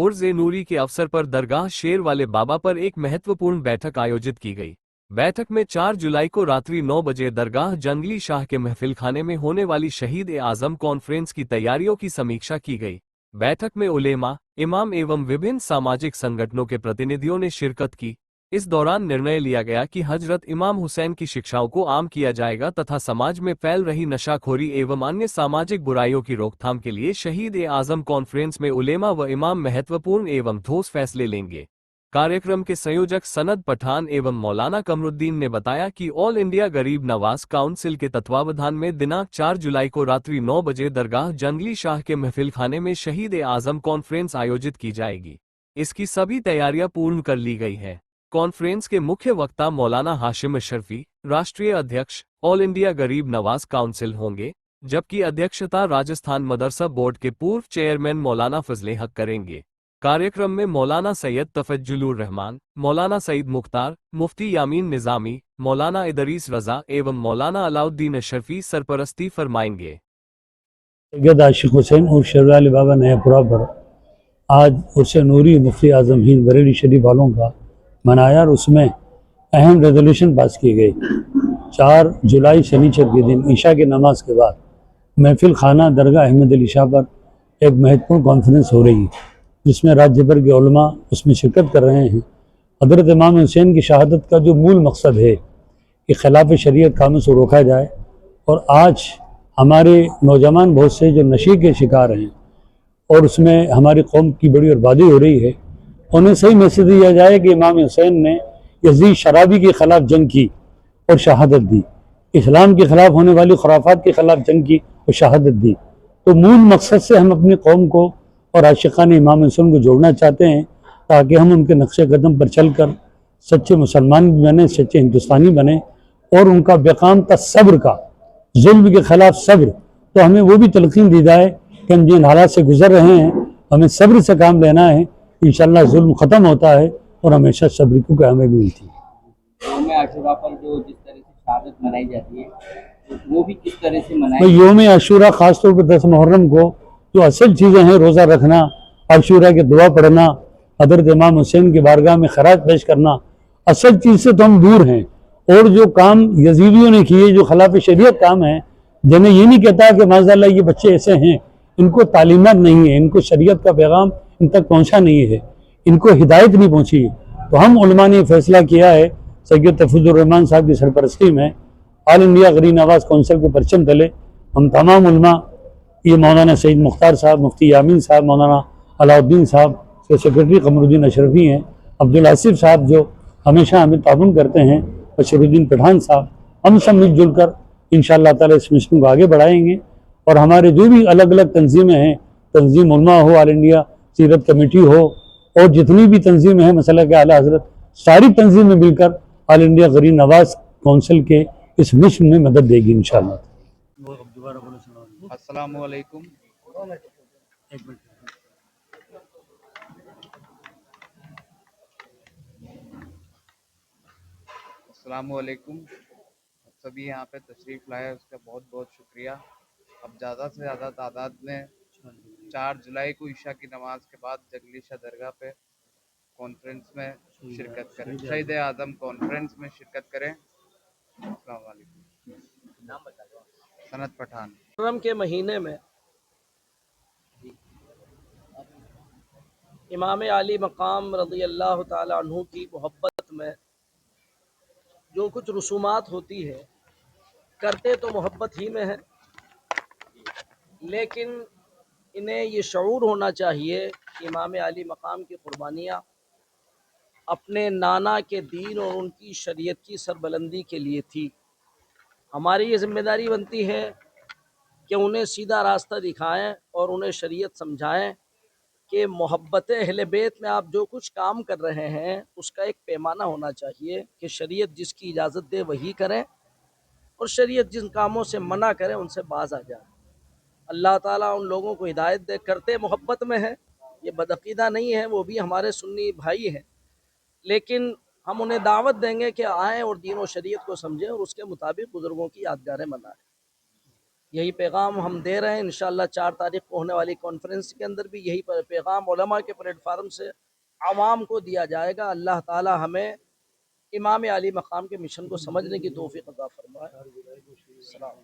उर्ज़ नूरी के अवसर पर दरगाह शेर वाले बाबा पर एक महत्वपूर्ण बैठक आयोजित की गई। बैठक में 4 जुलाई को रात्रि 9 बजे दरगाह जंगली शाह के महफिल खाने में होने वाली शहीद ए आज़म कॉन्फ्रेंस की तैयारियों की समीक्षा की गई। बैठक में उलेमा, इमाम एवं विभिन्न सामाजिक संगठनों के प्रतिनिधियों ने शिरकत की। इस दौरान निर्णय लिया गया कि हजरत इमाम हुसैन की शिक्षाओं को आम किया जाएगा तथा समाज में फैल रही नशाखोरी एवं अन्य सामाजिक बुराइयों की रोकथाम के लिए शहीद ए आज़म कॉन्फ्रेंस में उलेमा व इमाम महत्वपूर्ण एवं ठोस फैसले लेंगे। कार्यक्रम के संयोजक सनद पठान एवं मौलाना कमरुद्दीन ने बताया कि ऑल इंडिया गरीब नवाज काउंसिल के तत्वावधान में दिनांक 4 जुलाई को रात्रि 9 बजे दरगाह जंगली शाह के महफिल खाने में शहीद ए आज़म कॉन्फ्रेंस आयोजित की जाएगी। इसकी सभी तैयारियां पूर्ण कर ली गई है। कॉन्फ्रेंस के मुख्य वक्ता मौलाना हाशिम अशरफी, राष्ट्रीय अध्यक्ष ऑल इंडिया गरीब नवाज काउंसिल होंगे, जबकि अध्यक्षता राजस्थान मदरसा बोर्ड के पूर्व चेयरमैन मौलाना फजले हक करेंगे। कार्यक्रम में मौलाना सैयद तफज्जुलुर रहमान, मौलाना सईद मुख्तार, मुफ्ती यामीन निज़ामी, मौलाना इदरीस रजा एवं मौलाना अलाउद्दीन अशरफी सरपरस्ती फरमाएंगे। सैयद आशिक हुसैन और शेर वाले बाबा नयापुरा पर आज उर्स नूरी मुफ्ती आज़म हिंद बरेली शरीफ वालों का मनाया और उसमें अहम रेजोल्यूशन पास की गई। 4 जुलाई शनिचर के दिन ईशा की नमाज के बाद महफिल खाना दरगाह अहमद अली शाह पर एक महत्वपूर्ण कॉन्फ्रेंस हो रही है, जिसमें राज्य भर के उलमा उसमें शिरकत कर रहे हैं। हज़रत इमाम हुसैन की शहादत का जो मूल मकसद है कि खिलाफ शरीयत कामों से रोका जाए, और आज हमारे नौजवान बहुत से जो नशे के शिकार हैं और उसमें हमारी कौम की बड़ी बर्बादी हो रही है, उन्हें सही मैसेज दिया जाए कि इमाम हुसैन ने यजीद शराबी के ख़िलाफ़ जंग की और शहादत दी, इस्लाम के ख़िलाफ़ होने वाली खुराफात के ख़िलाफ़ जंग की और शहादत दी। तो मूल मकसद से हम अपनी कौम को और आशिक़ान इमाम हुसैन को जोड़ना चाहते हैं, ताकि हम उनके नक्शे कदम पर चल कर सच्चे मुसलमान भी बने, सच्चे हिंदुस्तानी बने, और उनका बेकाम था सब्र का, जुल्म के ख़िलाफ़ सब्र। तो हमें वो भी तलक़ीन दी जाए कि हम जिन हालात से गुज़र रहे हैं, हमें सब्र से काम लेना है। इंशाअल्लाह जुल्म ख़त्म होता है और हमेशा सब्र की कामयाबी मिलती है। यौम आशूरा पर जो जिस तरह से शहादत मनाई जाती है, तो वो भी किस तरह से मनाई? यौम आशूरा ख़ास तौर पर 10 मुहर्रम को जो असल चीज़ें हैं, रोज़ा रखना, आशूरा की दुआ पढ़ना, हज़रत इमाम हुसैन की बारगाह में खराज पेश करना, असल चीज़ से तो हम दूर हैं। और जो काम यजीदियों ने किए, जो खिलाफ शरीयत काम है, जिन्हें ये नहीं कहता कि माज़अल्लाह ये बच्चे ऐसे हैं, इनको तालीमात नहीं है, इनको शरीयत का पैगाम इन तक पहुँचा नहीं है, इनको हिदायत नहीं पहुँची। तो हम उलमा ने फैसला किया है, सैयद तफज्जुलुर रहमान साहब की सरपरस्ती में ऑल इंडिया गरीब नवाज काउंसिल के परचम तले हम तमाम उलमा, ये मौलाना सईद मुख्तार साहब, मुफ्ती यामीन साहब, मौलाना अलाउद्दीन साहब के सेक्रेटरी कमरुद्दीन अशरफी हैं, अब्दुल आसिफ साहब जो हमेशा हमें ताउन करते हैं, बशरुद्दीन पठान साहब, हम सब मिलजुल कर इंशाअल्लाह ताला इस मिशन को आगे बढ़ाएंगे। और हमारे जो भी अलग अलग तंजीमें हैं, तंजीम उलमा हो, ऑल इंडिया सीरत कमेटी हो, और जितनी भी तंजीमें हैं मसला के आला हज़रत, सारी तंजीमें मिलकर ऑल इंडिया गरीब नवाज काउंसिल के इस मिशन में मदद देगी इंशाअल्लाह। अस्सलामु अलैकुम। अस्सलामु अलैकुम। सभी यहाँ पे तशरीफ़ लाए, उसका बहुत बहुत शुक्रिया। अब ज़्यादा से ज़्यादा तादाद में 4 जुलाई को ईशा की नमाज के बाद जंगली शाह दरगाह पे कॉन्फ्रेंस में शिरकत करें, शहीद आज़म कॉन्फ्रेंस में शिरकत करें। अस्सलामु अलैकुम। सनद पठान। मुहर्रम के महीने में इमाम आली मकाम रज़ी अल्लाह ताला अन्हु की मोहब्बत में जो कुछ रसूमात होती है, करते तो मोहब्बत ही में है, लेकिन इन्हें ये शऊर होना चाहिए कि इमाम आली मकाम की कुर्बानियाँ अपने नाना के दीन और उनकी शरीयत की सरबलंदी के लिए थी। हमारी ये जिम्मेदारी बनती है कि उन्हें सीधा रास्ता दिखाएं और उन्हें शरीयत समझाएं कि मोहब्बत अहले बैत में आप जो कुछ काम कर रहे हैं उसका एक पैमाना होना चाहिए कि शरीयत जिसकी इजाज़त दे वही करें, और शरीयत जिन कामों से मना करें उनसे बाज आ जाए। अल्लाह ताला उन लोगों को हिदायत दे, करते मोहब्बत में है, ये बदअक़ीदा नहीं है, वो भी हमारे सुन्नी भाई हैं, लेकिन हम उन्हें दावत देंगे कि आएँ और दीन और शरीयत को समझें और उसके मुताबिक बुज़ुर्गों की यादगारें मनाएं। یہی پیغام ہم دے رہے ہیں. انشاءاللہ 4 تاریخ کو ہونے والی کانفرنس کے اندر بھی یہی پیغام علماء کے پلیٹ فارم سے عوام کو دیا جائے گا. اللہ تعالی ہمیں امام علی مقام کے مشن کو سمجھنے کی توفیق عطا فرمائے. السلام.